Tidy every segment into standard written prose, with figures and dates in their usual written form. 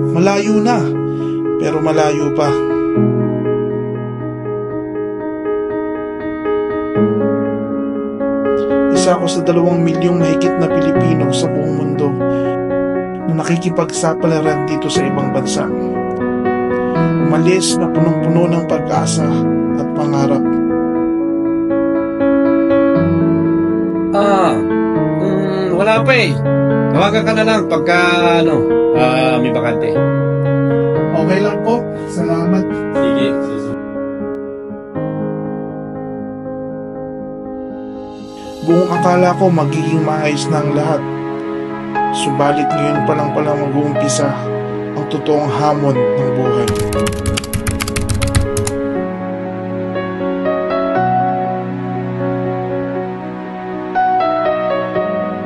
Malayo na, pero malayo pa. Isa ako sa 2 milyong mahigit na Pilipino sa buong mundo na nakikipagsapalaran dito sa ibang bansa. Umalis na punong-puno ng pag-asa at pangarap. Wala pa eh. Tawagan ka na lang pagka may bakante. Okay lang po. Salamat. Sige. Buong akala ko magiging maayos na ang lahat. Subalit ngayon pa lang pala mag-uumpisa ang totoong hamon ng buhay.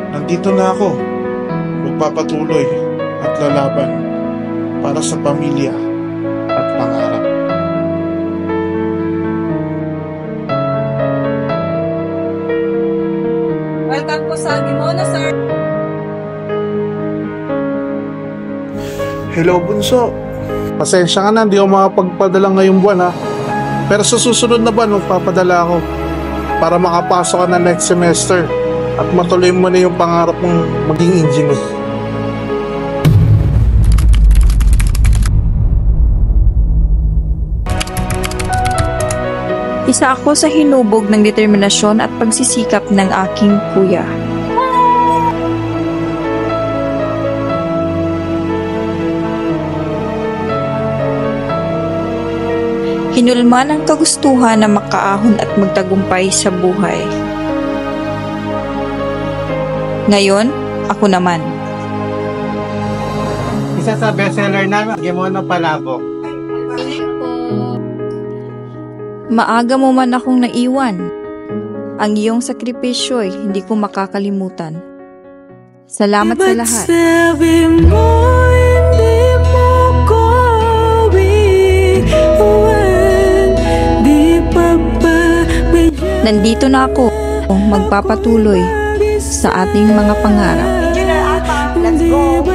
Nandito na ako, magpapatuloy at lalaban para sa pamilya at pangarap. Welcome po sa Gimono, sir. Hello, Bunso. Pasensya ka na, hindi ako makapagpadala ngayong buwan ha. Pero sa susunod na buwan, magpapadala ako para makapasok ka na next semester at matuloy mo na yung pangarap mong maging engineer. Isa ako sa hinubog ng determinasyon at pagsisikap ng aking kuya. Hinulman ang kagustuhan na makaahon at magtagumpay sa buhay. Ngayon, ako naman. Isa sa bestseller namin, Gimono Palabok. Maaga mo man akong naiwan. Ang iyong sakripisyo'y hindi ko makakalimutan. Salamat sa lahat. Sabi mo, hindi mo ko iwan. Di papabayaan. Nandito na ako, magpapatuloy sa ating mga pangarap. Let's go!